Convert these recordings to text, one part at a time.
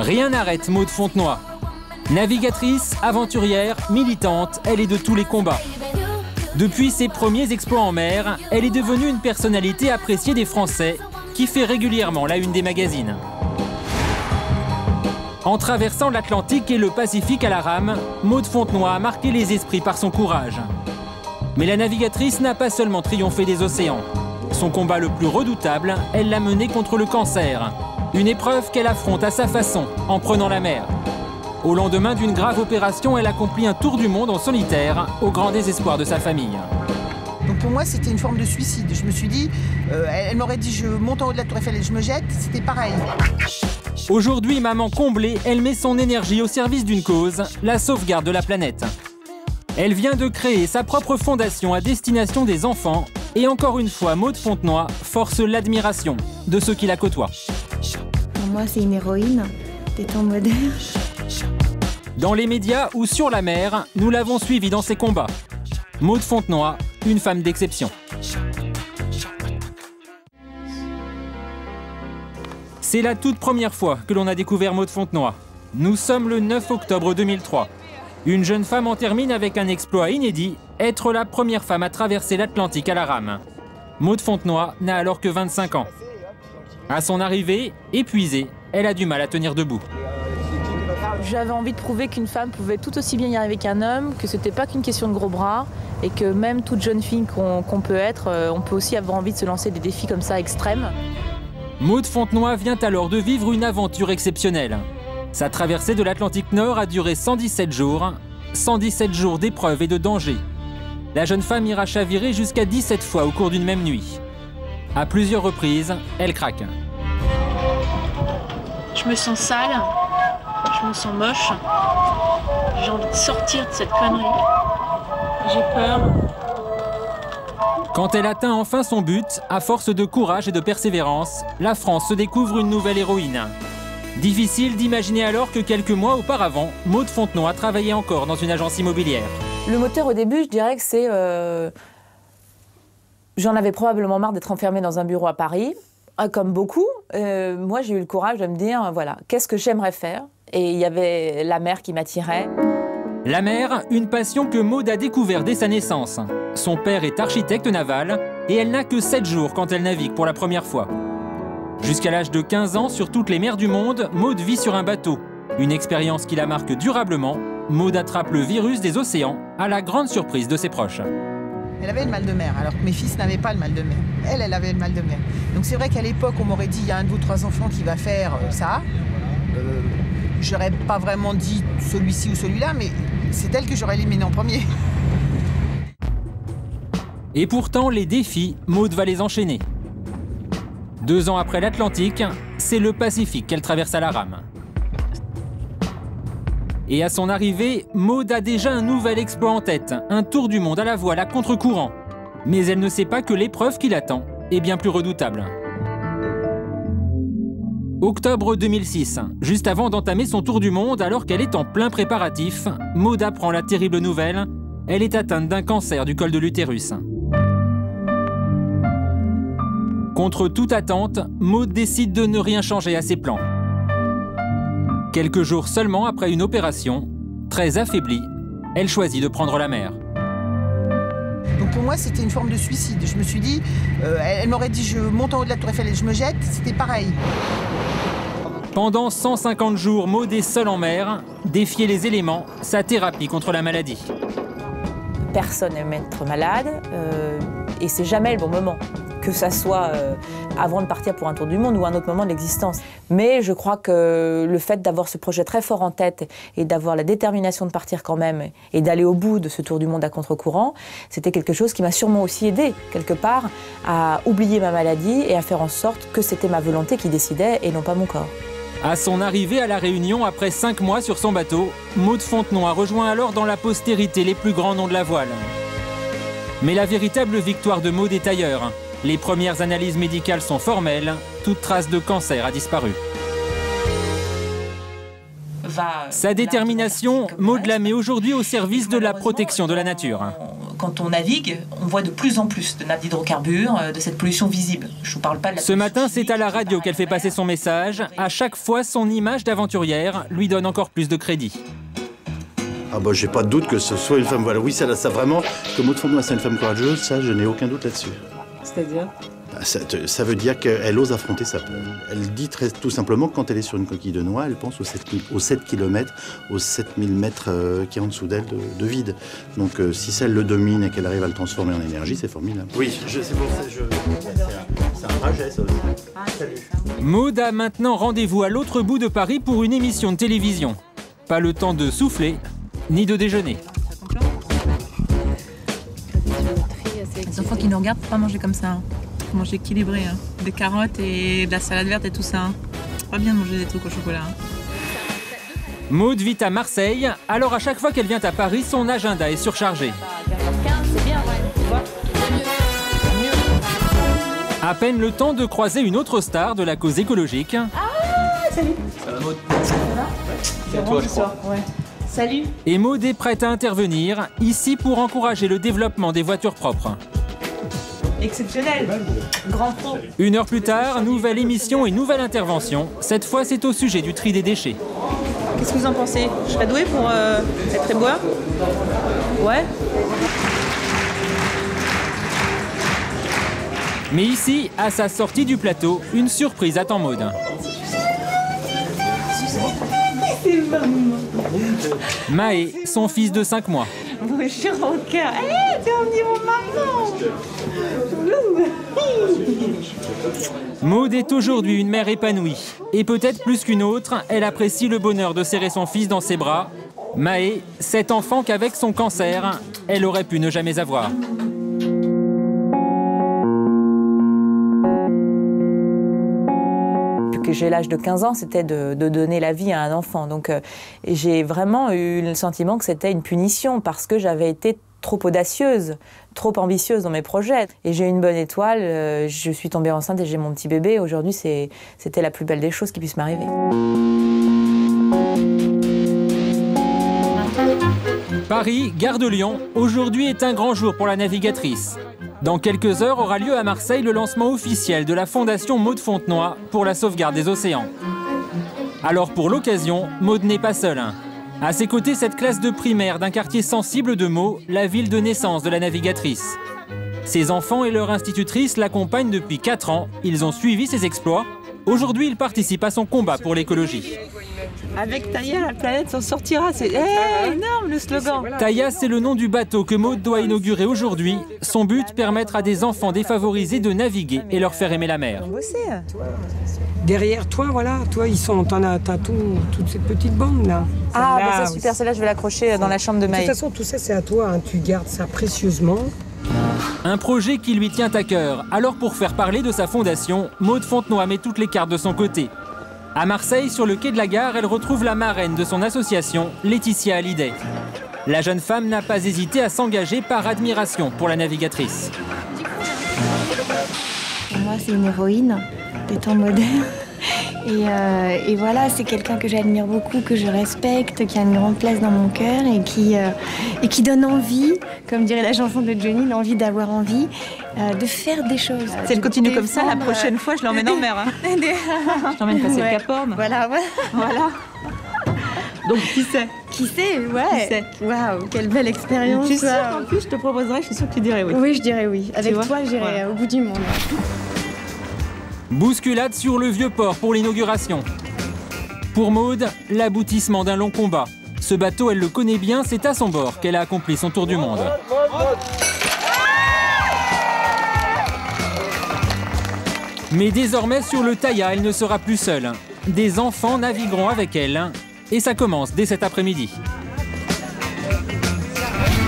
Rien n'arrête Maud Fontenoy. Navigatrice, aventurière, militante, elle est de tous les combats. Depuis ses premiers exploits en mer, elle est devenue une personnalité appréciée des Français qui fait régulièrement la une des magazines. En traversant l'Atlantique et le Pacifique à la rame, Maud Fontenoy a marqué les esprits par son courage. Mais la navigatrice n'a pas seulement triomphé des océans. Son combat le plus redoutable, elle l'a mené contre le cancer. Une épreuve qu'elle affronte à sa façon, en prenant la mer. Au lendemain d'une grave opération, elle accomplit un tour du monde en solitaire, au grand désespoir de sa famille. Donc pour moi, c'était une forme de suicide. Je me suis dit, elle m'aurait dit je monte en haut de la tour Eiffel et je me jette, c'était pareil. Aujourd'hui, maman comblée, elle met son énergie au service d'une cause, la sauvegarde de la planète. Elle vient de créer sa propre fondation à destination des enfants et encore une fois, Maud Fontenoy force l'admiration de ceux qui la côtoient. Pour moi, c'est une héroïne des temps modernes. Dans les médias ou sur la mer, nous l'avons suivie dans ses combats. Maud Fontenoy, une femme d'exception. C'est la toute première fois que l'on a découvert Maud Fontenoy. Nous sommes le 9 octobre 2003. Une jeune femme en termine avec un exploit inédit, être la première femme à traverser l'Atlantique à la rame. Maud Fontenoy n'a alors que 25 ans. À son arrivée, épuisée, elle a du mal à tenir debout. J'avais envie de prouver qu'une femme pouvait tout aussi bien y arriver qu'un homme, que c'était pas qu'une question de gros bras, et que même toute jeune fille qu'on peut être, on peut aussi avoir envie de se lancer des défis comme ça extrêmes. Maud Fontenoy vient alors de vivre une aventure exceptionnelle. Sa traversée de l'Atlantique Nord a duré 117 jours d'épreuves et de dangers. La jeune femme ira chavirer jusqu'à 17 fois au cours d'une même nuit. À plusieurs reprises, elle craque. Je me sens sale, je me sens moche, j'ai envie de sortir de cette connerie, j'ai peur. Quand elle atteint enfin son but, à force de courage et de persévérance, la France se découvre une nouvelle héroïne. Difficile d'imaginer alors que quelques mois auparavant, Maud Fontenoy travaillait encore dans une agence immobilière. Le moteur au début, je dirais que c'est... J'en avais probablement marre d'être enfermée dans un bureau à Paris. Comme beaucoup, moi j'ai eu le courage de me dire, voilà, qu'est-ce que j'aimerais faire? Et il y avait la mer qui m'attirait. La mer, une passion que Maud a découvert dès sa naissance. Son père est architecte naval et elle n'a que 7 jours quand elle navigue pour la première fois. Jusqu'à l'âge de 15 ans, sur toutes les mers du monde, Maud vit sur un bateau. Une expérience qui la marque durablement. Maud attrape le virus des océans, à la grande surprise de ses proches. Elle avait le mal de mer, alors que mes fils n'avaient pas le mal de mer. Elle avait le mal de mer. Donc c'est vrai qu'à l'époque, on m'aurait dit, il y a un de vos 3 enfants qui va faire ça. J'aurais pas vraiment dit celui-ci ou celui-là, mais c'est elle que j'aurais éliminé en premier. Et pourtant, les défis, Maud va les enchaîner. 2 ans après l'Atlantique, c'est le Pacifique qu'elle traverse à la rame. Et à son arrivée, Maud a déjà un nouvel exploit en tête, un tour du monde à la voile à contre-courant. Mais elle ne sait pas que l'épreuve qui l'attend est bien plus redoutable. Octobre 2006, juste avant d'entamer son tour du monde, alors qu'elle est en plein préparatif, Maud apprend la terrible nouvelle, elle est atteinte d'un cancer du col de l'utérus. Contre toute attente, Maud décide de ne rien changer à ses plans. Quelques jours seulement après une opération, très affaiblie, elle choisit de prendre la mer. Donc pour moi, c'était une forme de suicide. Je me suis dit, elle m'aurait dit je monte en haut de la tour Eiffel et je me jette, c'était pareil. Pendant 150 jours, Maud est seule en mer, défier les éléments, sa thérapie contre la maladie. Personne n'aime être malade et c'est jamais le bon moment. Que ça soit avant de partir pour un tour du monde ou un autre moment de l'existence. Mais je crois que le fait d'avoir ce projet très fort en tête et d'avoir la détermination de partir quand même et d'aller au bout de ce tour du monde à contre-courant, c'était quelque chose qui m'a sûrement aussi aidé, quelque part, à oublier ma maladie et à faire en sorte que c'était ma volonté qui décidait et non pas mon corps. À son arrivée à La Réunion, après 5 mois sur son bateau, Maud Fontenoy rejoint alors dans la postérité les plus grands noms de la voile. Mais la véritable victoire de Maud est ailleurs. Les premières analyses médicales sont formelles, toute trace de cancer a disparu. Sa détermination, Maud la met aujourd'hui au service de la protection de la nature. quand on navigue, on voit de plus en plus de nappes d'hydrocarbures, de cette pollution visible. Je vous parle pas de la Ce matin, c'est à la radio qu'elle fait passer son message. À chaque fois, son image d'aventurière lui donne encore plus de crédit. Ah bah j'ai pas de doute que ce soit une femme. Voilà, oui, ça vraiment, que Maud Fontenoy c'est une femme courageuse, ça je n'ai aucun doute là-dessus. C'est-à-dire ? Ça veut dire qu'elle ose affronter sa peur. Elle dit tout simplement que quand elle est sur une coquille de noix, elle pense aux 7 km, aux 7000 mètres qui est en dessous d'elle de vide. Donc si ça elle le domine et qu'elle arrive à le transformer en énergie, c'est formidable. Oui, c'est pour ça c'est un trajet ça aussi. Salut. Maud a maintenant rendez-vous à l'autre bout de Paris pour une émission de télévision. Pas le temps de souffler, ni de déjeuner. Les enfants qui nous regardent, faut pas manger comme ça. Hein. Faut manger équilibré. Hein. Des carottes et de la salade verte et tout ça. Hein. Pas bien de manger des trucs au chocolat. Hein. Maud vit à Marseille, alors à chaque fois qu'elle vient à Paris, son agenda est surchargé. C'est bien, ouais. À peine le temps de croiser une autre star de la cause écologique. Ah, salut. Ça va, Maud? Ça va? C'est à toi, je crois. Ouais. Salut. Et Maud est prête à intervenir, ici pour encourager le développement des voitures propres. Exceptionnel. Grand pro. 1 heure plus tard, nouvelle émission et nouvelle intervention. Cette fois, c'est au sujet du tri des déchets. Qu'est-ce que vous en pensez? Je serais douée pour être éboueur? Ouais. Mais ici, à sa sortie du plateau, une surprise attend Maud. Maë, son fils de 5 mois. Bonjour mon cœur. Hé, t'es revenu mon maman. Maud est aujourd'hui une mère épanouie. Et peut-être plus qu'une autre, elle apprécie le bonheur de serrer son fils dans ses bras. Maë, cet enfant qu'avec son cancer, elle aurait pu ne jamais avoir. Que j'ai l'âge de 15 ans, c'était de donner la vie à un enfant. Donc j'ai vraiment eu le sentiment que c'était une punition parce que j'avais été trop audacieuse, trop ambitieuse dans mes projets. Et j'ai une bonne étoile, je suis tombée enceinte et j'ai mon petit bébé. Aujourd'hui, c'était la plus belle des choses qui puissent m'arriver. Paris, gare de Lyon, aujourd'hui est un grand jour pour la navigatrice. Dans quelques heures aura lieu à Marseille le lancement officiel de la Fondation Maud Fontenoy pour la sauvegarde des océans. Alors pour l'occasion, Maud n'est pas seule. À ses côtés, cette classe de primaire d'un quartier sensible de Meaux, la ville de naissance de la navigatrice. Ses enfants et leur institutrice l'accompagnent depuis 4 ans. Ils ont suivi ses exploits. Aujourd'hui, ils participent à son combat pour l'écologie. Avec Taïa, la planète s'en sortira. C'est énorme le slogan. Taïa, c'est le nom du bateau que Maud doit inaugurer aujourd'hui. Son but, permettre à des enfants défavorisés de naviguer et leur faire aimer la mer. Derrière toi, voilà, toi, t'as toute cette petite bande là. Ah, bah c'est super, celle-là, je vais l'accrocher dans la chambre de Maë. De toute façon, tout ça, c'est à toi, hein. Tu gardes ça précieusement. Un projet qui lui tient à cœur. Alors pour faire parler de sa fondation, Maud Fontenoy met toutes les cartes de son côté. À Marseille, sur le quai de la gare, elle retrouve la marraine de son association, Laetitia Hallyday. La jeune femme n'a pas hésité à s'engager par admiration pour la navigatrice. Pour moi, c'est une héroïne des temps modernes. Et voilà, c'est quelqu'un que j'admire beaucoup, que je respecte, qui a une grande place dans mon cœur et qui donne envie, comme dirait la chanson de Johnny, l'envie d'avoir envie de faire des choses. Si elle continue comme ça, la prochaine fois, je l'emmène en mer. Hein. Je l'emmène passer le Cap Horn. Voilà. Donc, qui sait? Qui sait, ouais. Waouh, quelle belle expérience. Tu sais, en plus, je te proposerais, je suis sûre que tu dirais oui. Oui, je dirais oui. Avec toi, j'irai voilà. au bout du monde. Bousculade sur le Vieux-Port pour l'inauguration. Pour Maud, l'aboutissement d'un long combat. Ce bateau, elle le connaît bien, c'est à son bord qu'elle a accompli son tour du monde. Mais désormais, sur le Taïa, elle ne sera plus seule. Des enfants navigueront avec elle. Et ça commence dès cet après-midi.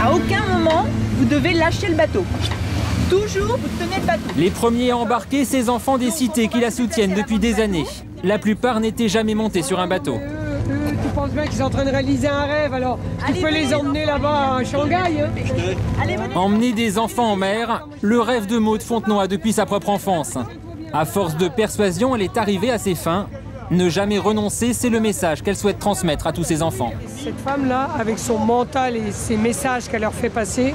À aucun moment, vous devez lâcher le bateau. Toujours, vous tenez le bateau. Les premiers à embarquer, ces enfants des cités qui la soutiennent depuis des années. La plupart n'étaient jamais montés sur un bateau. Tu penses bien qu'ils sont en train de réaliser un rêve, alors tu peux les emmener là-bas à Shanghai. Hein. Emmener des enfants en mer, le rêve de Maud Fontenoy depuis sa propre enfance. À force de persuasion, elle est arrivée à ses fins. Ne jamais renoncer, c'est le message qu'elle souhaite transmettre à tous ses enfants. Cette femme-là, avec son mental et ses messages qu'elle leur fait passer,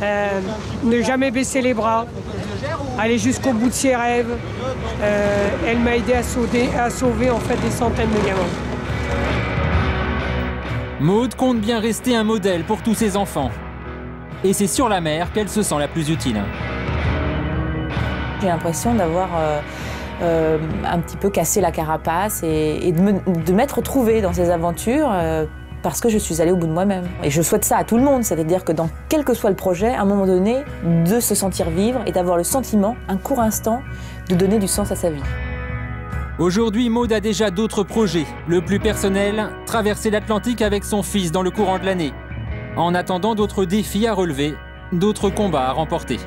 ne jamais baisser les bras, aller jusqu'au bout de ses rêves. Elle m'a aidé à sauver en fait des centaines de gamins. Maud compte bien rester un modèle pour tous ses enfants. Et c'est sur la mer qu'elle se sent la plus utile. J'ai l'impression d'avoir un petit peu cassé la carapace et de m'être retrouvée dans ces aventures parce que je suis allée au bout de moi-même. Et je souhaite ça à tout le monde, c'est-à-dire que dans quel que soit le projet, à un moment donné, de se sentir vivre et d'avoir le sentiment, un court instant, de donner du sens à sa vie. Aujourd'hui, Maud a déjà d'autres projets. Le plus personnel, traverser l'Atlantique avec son fils dans le courant de l'année. En attendant, d'autres défis à relever, d'autres combats à remporter.